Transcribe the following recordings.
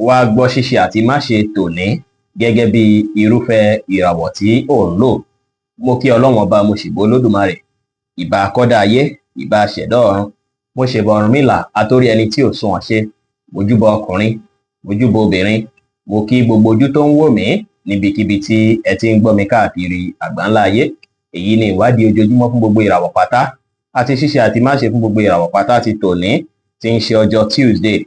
wá gbọ́ ṣíṣe àti máṣe tòní gẹ́gẹ́ bí irúfẹ́ ìràwọ̀ tí ò ń lò. Mo kí Ọlọ́run ọba, mo ṣèbà Olódùmarè, ìbà akọ́dá ayé, ìbà aṣẹ̀dá ọ̀run, mo ṣèbà Ọ̀rúnmìlà atórí ẹni tí ò sunwọ̀n ṣe, mo júbà ọkùnrin, mo júbà obìnrin, mo kí gbogbo ojú tó ń wò mí níbikíbi tí ẹ ti ń gbọ́ mi káàkiri àgbáńlá ayé. Èyí ni ìwádìí ojoojúmọ́ fún gbogbo ìràwọ̀ pátá àti ṣíṣe àti máṣe fún gbogbo ìràwọ̀ pátá ti tòní, tí ń ṣe ọjọ́ Tuesday,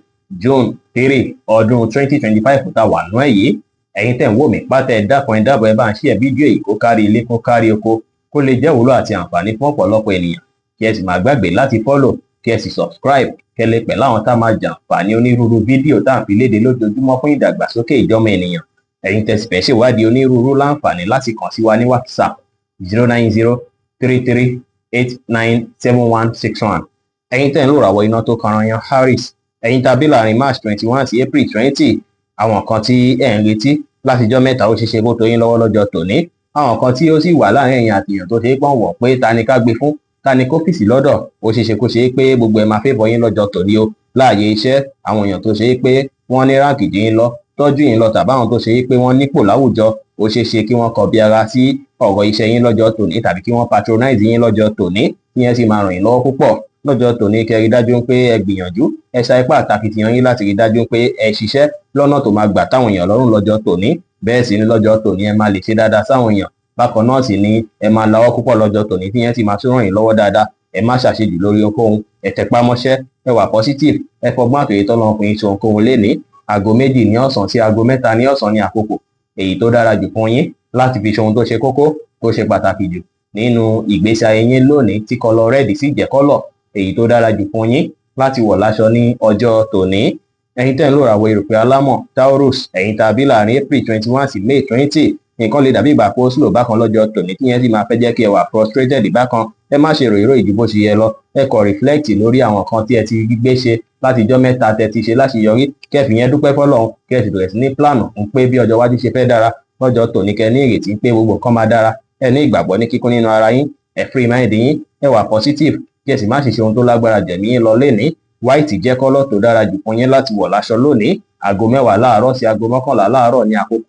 June 3 ọdún 2025 tá wà nú ẹ̀ yìí. Ẹ̀yin tẹ́ ń wò mí pátá, ẹ dákun ẹ dábọ̀ ẹ bá ń share fídíò yìí kó kárí ilé kó kárí oko, kó lè jẹ́ ìwúlò àti àǹfààní fún ọ̀pọ̀lọpọ̀ ènìyàn. Kí ẹ sì má gbàgbé láti follow, kí ẹ sì subscribe, kẹ́ lè pẹ̀lú àwọn tá máa jàǹfààní onírúurú fídíò tá à ń fi léde lójoojúmọ́ fún ìdàgbàsókè ìjọmọ ènìyàn. Ẹ̀yin tẹ́ sì fẹ́ ṣèwádìí onírúurú láǹfààní láti kàn sí wa ní WhatsApp 09033897161. Ẹ̀yin tẹ́ ń lò ràwọ̀ iná tó kanranyan Aries, ẹ̀yin tàbí láàrin March 21 sí April 20, àwọn kan tí ẹ̀ ń retí látijọ́ mẹ́ta ó ṣeéṣe kó tó yín lọ́wọ́ lọ́jọ́ tòní. Àwọn kan tí ó sì wà láàrin ẹ̀yin àtìyàn tó ṣe é pọ́n wọ̀ pé ta ni ká gbé fún, ta ni kó fìsì lọ́dọ̀, ó ṣeéṣe kó ṣe é pé gbogbo ẹ̀ máa favour yín lọ́jọ́ tòní o. Láàyè iṣẹ́, àwọn èèyàn tó ṣe é pé wọ́n ní ráǹkì jù yín lọ, tọ́jú yín lọ, tàbáwọn tó ṣe é pé wọ́n nípò láwùjọ, ó ṣeéṣe kí wọ́n kọbi ara sí ọ̀rọ̀ iṣẹ́ yín lọ́jọ́ tòní, tàbí kí wọ́n patronize yín lọ́jọ́ tòní, kí yẹn sì máa ràn yín lọ́wọ́ púpọ̀ lọ́jọ́ tòní. Kẹ́ rí dájú pé ẹ gbìyànjú, ẹ sa ipá àtàkìtìyàn yín láti rí dájú pé ẹ ṣiṣẹ́ lọ́nà tó máa gbà táwọn èèyàn lọ́rùn lọ́jọ́ tòní. Bẹ́ẹ̀ sì ni lọ́jọ́ tòní ẹ máa lè ṣe dáadáa sáwọn èèyàn. Bákan náà sì ni ẹ máa lawọ́ púpọ̀ lọ́jọ́ tòní, tí yẹn sì máa tún ràn yín lọ́wọ́ dáadáa. Ẹ má ṣàṣejù lórí ohunkóhun, ẹ tẹpá mọ́ṣẹ́, ẹ wà positive, ẹ fọgbọ́n àtòyè tọ́lọ́run fún yín ṣe ohunkóhun lénìí. Aago 2 ní ọ̀sán sí aago 3 ní ọ̀sán ní àkókò èyí tó dára jù fún yín láti fi ṣe ohun tó ṣe kókó, tó ṣe pàtàkì jù nínú ìgbésí ayé yín lónìí, tí kọlọ rẹ́ẹ̀dì sì jẹ́ kọ́lọ̀ èyí tó dára jù fún yín láti wọ̀ láṣọ ní ọjọ́ tòní. Ẹ̀yin tẹ́ ń lò ràwọ̀ erùpẹ̀ alámọ̀ Taurus, ẹ̀yin tàbí láàrin April 21 sí May 20, nǹkan lè dàbí ìgbà kó slow bákan lọ́jọ́ tòní, tí yẹn sì máa fẹ́ jẹ́ kí ẹ wà frustrated bákan. Ẹ má ṣe ròyìnrò ìjú bó ṣe yẹ lọ, ẹ kọ reflect lórí àwọn kan tí ẹ ti gbé ṣe látijọ́ mẹ́ta tẹ́ ti ṣe láṣeyọrí, kẹ́fì yẹn dúpẹ́ fọ́lọ́run, kẹ́fì bẹ̀rẹ̀ sí ní plánù fún pé bí ọjọ́ iwájú ṣe fẹ́ dára. Lọ́jọ́ tòní kẹ́ ní ìrètí pé gbogbo nǹkan máa dára, ẹ ní ìgbàgbọ́ ní kíkún nínú ara yín, ẹ free mind yín, ẹ wà positive, kí ẹ sì má ṣe ṣe ohun tó lágbára jẹ̀mí yín lọ lénìí. White jẹ́ kọ́lọ̀ tó dára jù fún yín láti wọ̀ láṣọ lónìí. Aago 10 láàárọ̀ sí aago 11 láàárọ̀ ní àkókò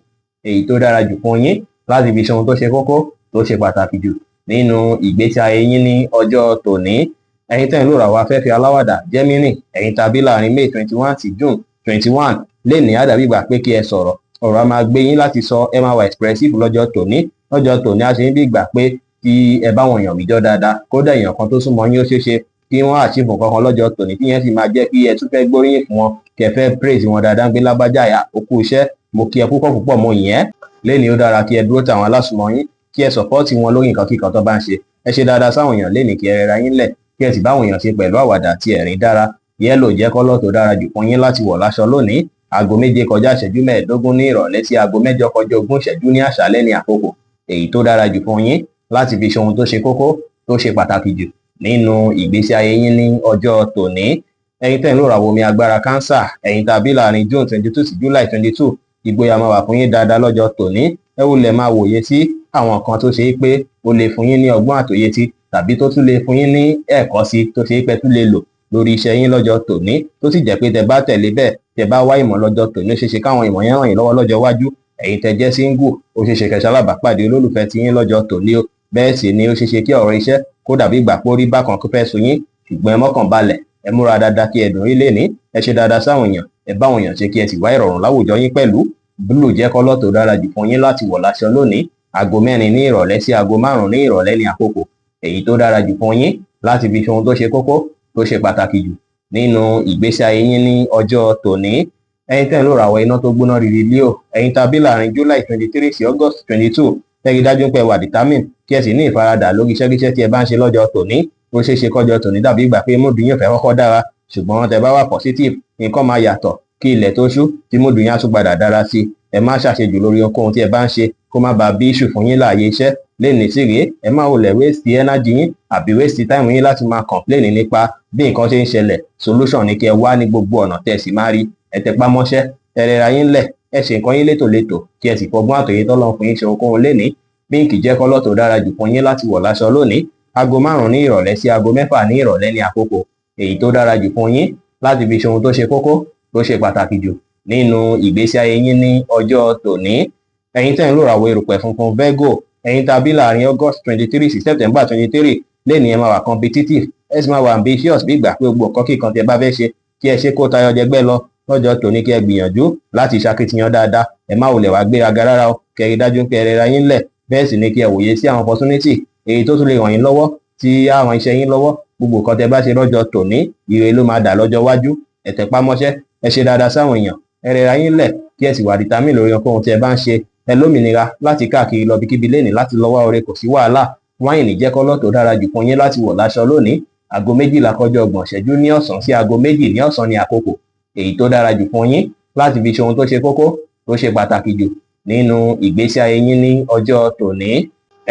èyí tó dára jù fún yín láti fi ṣe ohun tó ṣe kókó, tó ṣe pàtàkì jù nínú ìgbésí ayé yín ní ọjọ́ tòní. Ẹ̀yin tẹ́ ń lò ràwọ̀ afẹ́fẹ́ aláwàdà Gemini, ẹ̀yin tàbí láàrin May 21 sí June 21, lénìí á dàbí ìgbà pé kí ẹ sọ̀rọ̀, ọ̀rọ̀ á máa gbé yín láti sọ, ẹ máa wà expressive lọ́jọ́ tòní. Lọ́jọ́ tòní á ṣe ń bí ìgbà pé kí ẹ bá wọn èèyàn wíjọ́ dáadáa, kódà èèyàn kan tó súnmọ́ yín ó ṣeéṣe kí wọ́n achieve kankan lọ́jọ́ tòní, tí yẹn sì máa jẹ́ kí ẹ tún fẹ́ gbóríyìn fún wọn, kẹ́ fẹ́ praise wọn dáadáa, gbé lágbájá yà ó kú iṣẹ́, mo kí ẹ púpọ̀ púpọ̀, mo yìn ẹ́. Lénìí ó dára kí ẹ dúró tàwọn alásùnmọ́ yín, kí ẹ support wọn lórí nǹkan kíkan tó bá ń ṣe. Ẹ ṣe dáadáa sáwọn èèyàn lénìí, kí ẹ rẹra yín lẹ̀, kí ẹ sì báwọn èèyàn ṣe pẹ̀lú àwàdà àti ẹ̀rín dára. Yẹ́lò jẹ́ kọ́lọ̀ tó dára jù fún yín láti wọ̀ láṣọ lónìí. Aago 7 kọjá ìṣẹ́jú 15 ní ìrọ̀lẹ́ sí aago 8 kọjá 20 ìṣẹ́jú ní àṣálẹ́ ní àkókò èyí tó dára jù fún yín láti fi ṣe ohun tó ṣe kókó, tó ṣe pàtàkì jù nínú ìgbésí ayé yín ní ọjọ́ tòní. Ẹ̀yin tẹ́ ń lò ràwọ̀ omi agbára Cancer, ẹ̀yin tàbí láàrin June 22 sí July 22, ìgboyà máa wà fún yín dáadáa lọ́jọ́ tòní. Ẹ wulẹ̀ máa wòye sí àwọn kan tó ṣe é pé ó lè fún yín ní ọgbọ́n àtòyé tí, tàbí tó tún lè fún yín ní ẹ̀kọ́ sí, tó ṣe é pé tún lè lò lórí iṣẹ́ yín lọ́jọ́ tòní, tó sì jẹ́ pé tẹ́ bá tẹ̀lé bẹ́ẹ̀, tẹ́ bá wá ìmọ̀ lọ́jọ́ tòní, ó ṣeéṣe káwọn ìmọ̀ yẹn ràn yín lọ́wọ́ lọ́jọ́ iwájú. Ẹ̀yin tẹ́ jẹ́ single, ó ṣeéṣe kẹ́ ṣalábàápàdé olólùfẹ́ tí yín lọ́jọ́ tòní o. Bẹ́ẹ̀ sì ni ó ṣeéṣe kí ọ̀rọ̀ iṣẹ́ kó dàbí ìgbà pé ó rí bákan kó fẹ́ sú yín, ṣùgbọ́n ẹ mọ́kàn balẹ̀, ẹ múra dáadáa kí ẹ dùn rí lénìí, ẹ ṣe dáadáa sáwọn èèyàn, ẹ bá àwọn èèyàn ṣe kí ẹ sì wá ìrọ̀rùn láwùjọ yín pẹ̀lú. Blue jẹ́ kọ́lọ̀ tó dára jù fún yín láti wọ̀ láṣọ lónìí. Aago 4 ní ìrọ̀lẹ́ sí aago 5 ní ìrọ̀lẹ́ ní àkókò èyí tó dára jù fún yín láti fi ṣe ohun tó ṣe kókó, tó ṣe pàtàkì jù nínú ìgbésí ayé yín ní ọjọ́ tòní. Ẹ̀yin tẹ́ ń lò ràwọ̀ iná tó gbóná riri Leo, ẹ̀yin tàbí láàrin July 23 sí August 22, ẹ rí dájú pé ẹ wà determine, kí ẹ sì ní ìfaradà lórí iṣẹ́ tí ẹ bá ń ṣe lọ́jọ́ tòní. Ó ṣeéṣe kọjọ́ tòní dàbí ìgbà pé mood yín ò fẹ́ kọ́kọ́ dára, ṣùgbọ́n tẹ́ bá wà positive, nǹkan máa yàtọ̀ kí ilẹ̀ tó ṣú, tí mood yín á tún padà dára sí. Ẹ má ṣàṣejù lórí ohunkóhun tí ẹ bá ń ṣe, kó má bàa bí issue fún yín láàyè iṣẹ́. Lénìí sì rèé, ẹ má wulẹ̀ waste energy yín àbí waste time yín láti máa complain nípa bí nǹkan ṣe ń ṣẹlẹ̀. Solution ni kí ẹ wá ní gbogbo ọ̀nà tẹ́ sì máa rí. Ẹ tẹpá mọ́ṣẹ́, ẹ rẹra yín lẹ̀, ẹ ṣe nǹkan yín létòlétò, kí ẹ sì fọgbọ́n àtòyé tọ́lọ́run fún yín ṣe ohunkóhun lénìí. Pink jẹ́ kọ́lọ̀ tó dára jù fún yín láti wọ̀ láṣọ lónìí. Aago 5 ní ìrọ̀lẹ́ sí aago 6 ní ìrọ̀lẹ́ ní àkókò èyí tó dára jù fún yín láti fi ṣe ohun tó ṣe kókó, tó ṣe pàtàkì jù nínú ìgbésí ayé yín ní ọjọ́ tòní. Ẹ̀yin tẹ́ ń lò ràwọ̀ erùpẹ̀ funfun Virgo, ẹ̀yin tàbí láàrin August 23 sí September 23 lẹ́ni ẹ máa wà competitive, ẹ sì máa wà ambitious bí ìgbà pé gbogbo nǹkan kíkan tẹ́ bá fẹ́ ṣe kí ẹ ṣe kó tayọ jẹgbẹ́ lọ. Lọ́jọ́ tòní kí ẹ gbìyànjú láti ṣakitiyan dáadáa, ẹ má wulẹ̀ wá gbéraga rárá o, kẹ́ rí dájú pé ẹ rẹra yín lẹ̀, bẹ́ẹ̀ sì ni kí ẹ wòye sí àwọn opportunity èyí tó tún lè ràn yín lọ́wọ́ tí á ran iṣẹ́ yín lọ́wọ́. Gbogbo nǹkan tẹ́ bá ṣe lọ́jọ́ tòní ire ló máa dà lọ́jọ́ iwájú. Ẹ tẹpá mọ́ṣẹ́, ẹ ṣe dáadáa sáwọn èèyàn, ẹ rẹra yín lẹ̀ kí ẹ sì wà determine lórí ohunkóhun tí ẹ bá ń ṣe. Ẹ lómìnira láti káàkiri lọ bíkíbi lénìí láti lọ wá oore, kò sí wàhálà. Wáìnì jẹ́ kọ́lọ́ tó dára jù fún yín láti wọ̀ láṣọ lónìí. Aago 12 kọjá 30 ìṣẹ́jú ní ọ̀sán sí aago 2 ní ọ̀sán ní àkókò èyí tó dára jù fún yín láti fi ṣe ohun tó ṣe kókó tó ṣe pàtàkì jù nínú ìgbésí ayé yín ní ọjọ́ tòní.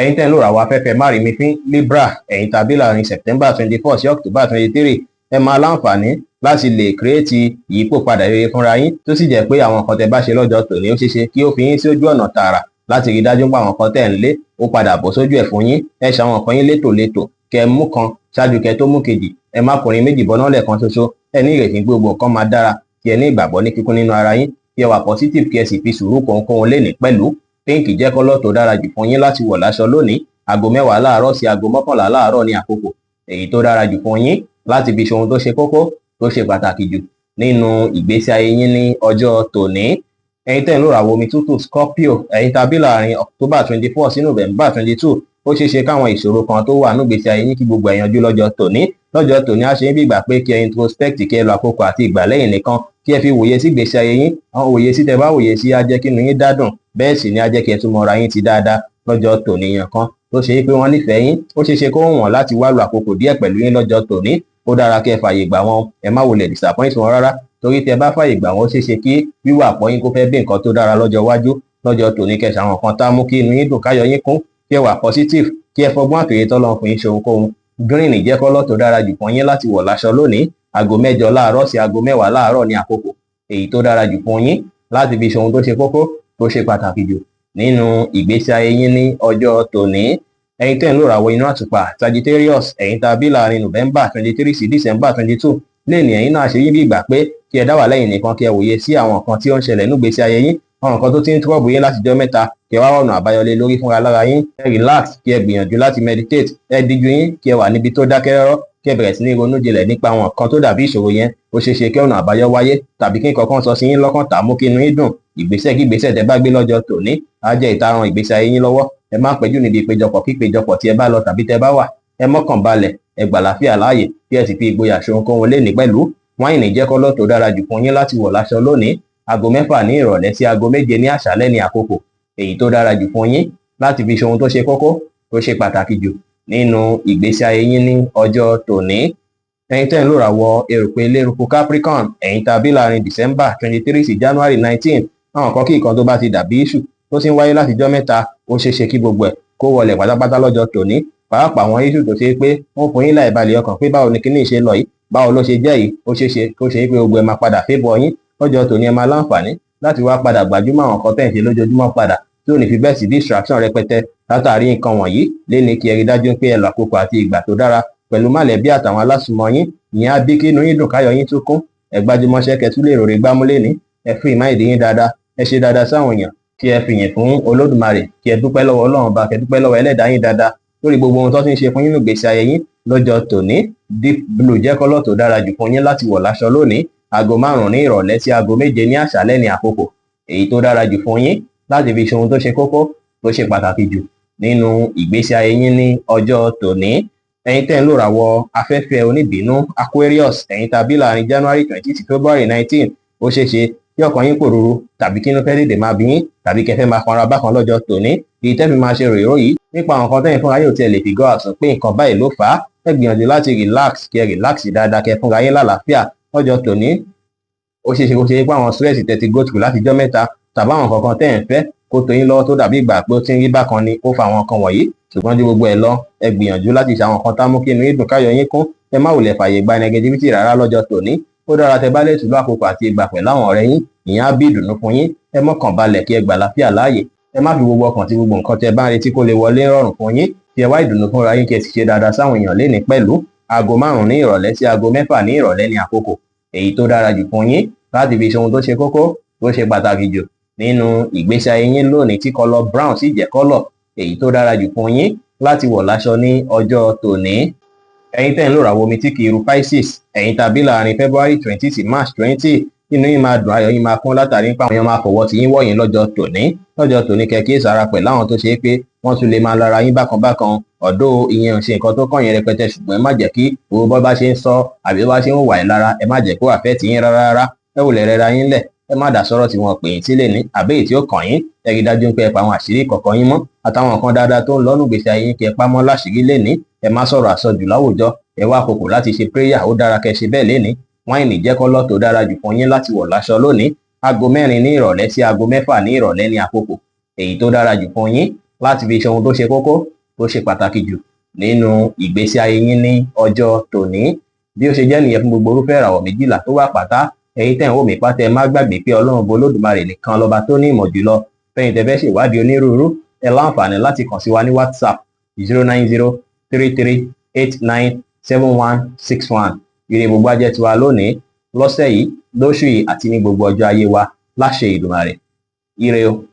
Ẹ̀yin tẹ́ ń lò ràwọ̀ afẹ́fẹ́ márìmífín Libra, ẹ̀yin tàbí láàrin September 24 sí October 23 ẹ máa láǹfààní láti lè kírètì ìyípo padà rere fúnra yín, tó sì jẹ́ pé àwọn nǹkan tẹ́ bá ṣe lọ́jọ́ tòní ó ṣeéṣe kí ó fi yín sí ojú ọ̀nà tààrà láti rí dájú pé àwọn nǹkan tẹ́ ń lé ó padà bọ̀ sójú ẹ̀ fún yín. Ẹ ṣe àwọn nǹkan yín létòlétò, kẹ́ mú kan ṣáájú kẹ́ tó mú kejì, ẹ má kùnrin méjì bọ́ná lẹ́ẹ̀kan ṣoṣo. Ẹ ní ìrètí pé gbogbo nǹkan máa dára, kí ẹ ní ìgbàgbọ́ ní kíkún nínú ara yín, kí ẹ wà positive, kí ẹ sì fi sùúrù kóhunkóhun lénìí pẹ̀lú. Pink jẹ́ kọ́lọ́ tó dára jù fún yín láti wọ̀ láṣọ lónìí. Aago 10 láàárọ̀ sí aago 11 láàárọ̀ ní àkókò èyí tó dára jù fún yín láti fi ṣe ohun tó ṣe kókó tó ṣe pàtàkì jù nínú ìgbésí ayé yín ní ọjọ́ tòní. Ẹ̀yin tẹ́ ń lò ràwọ̀ omi tútù Scorpio, ẹ̀yin tàbí láàrin October 24 sí November 22 ó ṣeéṣe káwọn ìṣòro kan tó wà nínú ìgbésí ayé yín kí gbogbo ẹ̀ yanjú lọ́jọ́ tòní. Lọ́jọ́ tòní á ṣe ń bí ìgbà pé kí ẹ introspect, kí ẹ lo àkókò àti ìgbà lẹ́yìn nìkan, kí ẹ fi wòye sí ìgbésí ayé yín. Àwọn òye sí tẹ́ bá wòye sí á jẹ́ kí inú yín dádùn, bẹ́ẹ̀ sì ni á jẹ́ kí ẹ tún mọra yín ti dáadáa. Lọ́jọ́ tòní yàn kan tó ṣe pé wọ́n nífẹ̀ẹ́ yín, ó ṣeéṣe kó wọ́n láti wá lo àkókò díẹ̀ pẹ̀lú yín lọ́jọ́ tòní. Ó dára kí ẹ fààyè gbà wọ́n, ẹ má wulẹ̀ disappoint wọn rárá, torí tẹ́ bá fààyè gbà wọ́n ó ṣeéṣe kí wíwà pọ̀ yín kó fẹ́ bí nǹkan tó dára lọ́jọ́ iwájú. Lọ́jọ́ tòní kẹ́ ṣàwọn nǹkan tá mú kí inú yín dùn, káyọ̀ yín kún, kí ẹ wà positive, kí ẹ fọgbọ́n àtòyè tọ́lọ́run fún yín ṣe ohunkóhun. Green jẹ́ kọ́lọ́ tó dára jù fún yín láti wọ̀ láṣọ lónìí. Aago 9 láàárọ̀ sí aago 10 láàárọ̀ ní àkókò èyí tó dára jù fún yín láti fi ṣe ohun tó ṣe kókó tó ṣe pàtàkì jù nínú ìgbésí ayé yín ní ọjọ́ tòní. Ẹ̀yin tẹ́ ń lò ràwọ̀ inú àtùpà Sagittarius, ẹ̀yin tàbí láàrin November 23 sí December 22 lẹ́ni ẹ̀yin náà ṣe yín bí ìgbà pé kí ẹ dá wà lẹ́yìn nìkan, kí ẹ wòye sí àwọn nǹkan tí ó ń ṣẹlẹ̀ nínú ìgbésí ayé yín, àwọn nǹkan tó ti ń trouble yín láti jọ́ mẹ́ta, kí ẹ wá ọ̀nà àbáyọlé lórí fúnra lára yín. Ẹ relax, kí ẹ gbìyànjú láti meditate, ẹ díjú yín, kí ẹ wà níbi tó dákẹ́ rọ́rọ́, kí ẹ bẹ̀rẹ̀ sí ní ronú jinlẹ̀ nípa àwọn nǹkan tó dàbí ìṣòro yẹn. Ó ṣeéṣe kí ọ̀nà àbáyọ wáyé, tàbí kí nǹkan kan sọ sí yín lọ́kàn tá mú kí inú yín dùn. Ìgbésẹ̀ kí ìgbésẹ̀ tẹ́ bá gbé lọ́jọ́ tòní á jẹ́ ìtaràn ìgbésí ayé yín lọ́wọ́. Ẹ má pẹ́jù níbi ìpéjọpọ̀ kí ìpéjọpọ̀ tí ẹ bá lọ tàbí tẹ́ bá wà. Ẹ mọ́kàn balẹ̀, ẹ gbà láfíà láàyè, kí ẹ sì fi ìgboyà ṣe ohunkóhun lénìí pẹ̀lú. Wáìnì jẹ́ kọ́lọ́ tó dára jù fún yín láti wọ̀ láṣọ lónìí. Aago 6 ní ìrọ̀lẹ́ sí aago 7 ní àṣálẹ́ ní àkókò èyí tó dára jù fún yín láti fi ṣe ohun tó ṣe kókó tó ṣe pàtàkì jù nínú ìgbésí ayé yín ní ọjọ́ tòní. Ẹ̀yin tẹ́ ń lò ràwọ̀ erùpẹ̀ eléruku Capricorn, ẹ̀yin tàbí láàrin December 23 sí January 19 àwọn kan kí nǹkan tó bá ti dàbí iṣu tó ti ń wáyé láti jọ́ mẹ́ta ó ṣeéṣe kí gbogbo ẹ̀ kó wọlẹ̀ pátápátá lọ́jọ́ tòní. Pàápàá àwọn iṣu tó ṣe pé wọ́n fún yín láìbalẹ̀ ọkàn pé báwo ni kíní ṣe lọ yìí, báwo ló ṣe jẹ́ yìí, ó ṣeéṣe kó ṣe pé gbogbo ẹ̀ máa padà favour yín. Lọ́jọ́ tòní ẹ máa láǹfààní láti wá padà gbajúmọ̀ àwọn nǹkan tẹ́ ń ṣe lójoojúmọ́ padà, tí ò ní fi bẹ́ẹ̀ sí distraction rẹpẹtẹ látàrí nǹkan wọ̀nyí. Léni kí ẹ rí dájú pé ẹ lo àkókò àti ìgbà tó dára pẹ̀lú mọ̀lẹ́bí àtàwọn alásùnmọ́ yín. Ìyẹn á bí kí inú yín dùn, káyọ̀ yín tún kún. Ẹ gbájúmọ́ṣẹ́ kẹ́ tún lè ròrè gbámú léni. Ẹ free mind yín dáadáa, ẹ ṣe dáadáa sáwọn èèyàn, kí ẹ fìyìn fún Olódùmarè, kí ẹ dúpẹ́ lọ́wọ́ Ọlọ́run bá, kẹ́ dúpẹ́ lọ́wọ́ Ẹlẹ́dàá yín dáadáa lórí gbogbo ohun tó ti ń ṣe fún yín nínú ìgbésí ayé yín lọ́jọ́ tòní. Deep blue jẹ́ kọ́lọ́ tó dára jù fún yín láti wọ̀ láṣọ lónìí. Aago 5 ní ìrọ̀lẹ́ sí aago 7 ní àṣálẹ́ ní àkókò èyí tó dára jù fún yín láti fi ṣe ohun tó ṣe kókó tó ṣe pàtàkì jù nínú ìgbésí ayé yín ní ọjọ́ tòní. Ẹ̀yin tẹ́ ń lò ràwọ̀ afẹ́fẹ́ oníbínú Aquarius, ẹ̀yin tàbí láàrin January 20 sí February 19 ó ṣeéṣe kí ọkàn yín pòrúurú, tàbí kí inú fẹ́ dèdè máa bí yín, tàbí kẹfẹ́ máa kanra bákan lọ́jọ́ tòní. Èyí tẹ́ fi máa ṣe ròyìnrò yìí nípa àwọn nǹkan tẹ́yìn fúnra yóò tiẹ̀ lè fi gọ́ àsùn pé nǹkan báyìí ló fà á. Ẹ gbìyànjú láti relax, kí ẹ relax dáadáa, kẹ́ fúnra yín lálàáfíà lọ́jọ́ tòní. Ó ṣeéṣe kó ṣe pé àwọn stress tẹ́ ti go through láti jọ́ mẹ́ta, tàbí àwọn nǹkan kan tẹ́yìn fẹ́ kó tó yín lọ́wọ́ tó dàbí ìgbà pé ó ti ń rí bákan ni ó fa àwọn nǹkan wọ̀nyí. Ṣùgbọ́n ju gbogbo ẹ̀ lọ, ẹ gbìyànjú láti ṣe àwọn nǹkan tá mú kí inú yín dùn, káyọ̀ yín kún. Ẹ má wulẹ̀ fààyè gba negativity rárá lọ́jọ́ tòní. Ó dára tẹ́ bá lè tùlú àkókò àti ìgbà pẹ̀lú àwọn ọ̀rẹ́ yín, ìyẹn á bí ìdùnnú fún yín. Ẹ mọ́kàn balẹ̀, kí ẹ gbà láfíà láàyè. Ẹ má fi gbogbo ọkàn tí gbogbo nǹkan tẹ́ bá ń retí kó lè wọlé rọrùn fún yín. Kí ẹ wá ìdùnnú fúnra yín, kí ẹ sì ṣe dáadáa sáwọn èèyàn lénìí pẹ̀lú. Aago 5 ní ìrọ̀lẹ́ sí aago 6 ní ìrọ̀lẹ́ ní àkókò èyí tó dára jù fún yín láti fi ṣe ohun tó ṣe kókó tó ṣe pàtàkì jù nínú ìgbésí ayé yín lónìí tí kọ́lọ̀ brown sì jẹ́ kọ́lọ̀ èyí tó dára jù fún yín láti wọ̀ láṣọ ní ọjọ́ tòní. Ẹ̀yin tẹ́ ń lò ràwọ̀ omi tí kì í ru Pisces, ẹ̀yin tàbí láàrin February 20 sí March 20, inú yín máa dùn, ayọ̀ yín máa kún látàrí nípa àwọn èèyàn máa fọwọ́ tí yín wọ̀nyí lọ́jọ́ tòní kẹ́kẹ́ sára pẹ̀lú àwọn tó ṣe é pé wọ́n tún lè máa lára yín bákan bákan. Ọ̀dọ̀ ìyẹn ò ṣe nǹkan tó kàn yín rẹpẹtẹ, ṣùgbọ́n ẹ má jẹ́ kí owó bọ́ bá ṣe ń sọ àbí bó bá ṣe ń wà yín lára, ẹ má jẹ́ kó affect yín rárá. Ẹ wò lè rẹra yín lẹ̀, ẹ má dá sọ́rọ̀ tí wọ́n pè yín sílẹ̀ ní àbí èyí tí ó kàn yín. Ẹ rí dájú pé ẹ pa àwọn àṣírí kọ̀ọ̀kan yín mọ́ àtàwọn nǹkan dáadáa tó ń lọ́nù gbèsè ayé yín kí ẹ pa mọ́ láṣìírí lénìí. Ẹ má sọ̀rọ̀ àsọjù láwùjọ, ẹ wá àkókò láti ṣe prayer, ó dára kẹ́ ṣe bẹ́ẹ̀ lénìí. Wáìnì jẹ́ kọ́lọ̀ tó dára jù fún yín láti wọ̀ láṣọ lónìí. Aago 4 ní ìrọ̀lẹ́ sí aago 6 ní ìrọ̀lẹ́ ní àkókò èyí tó dára jù fún yín láti fi ṣe ohun tó ṣe kókó tó ṣe pàtàkì jù nínú ìgbésí ayé yín ní ọjọ́ tòní. Bí ó ṣe jẹ́ nìyẹn fún gbogbo irúfẹ́ ìràwọ̀ méjìlá tó wà pátá. Ẹ̀yin tẹ́ ń wò mí pátá, ẹ má gbàgbé pé Ọlọ́run Olódùmarè nìkan lọ́ba tó ní ìmọ̀ jùlọ. Fẹ́yìn tẹ́ fẹ́ ṣèwádìí onírúurú, ẹ láǹfààní láti kàn sí wa ní WhatsApp 09033897161. Ire gbogbo á jẹ́ tiwa lónìí, lọ́sẹ̀ yìí, lóṣù yìí àti ní gbogbo ọjọ́ ayé wa láṣẹ Ìdùmarè. Ire o.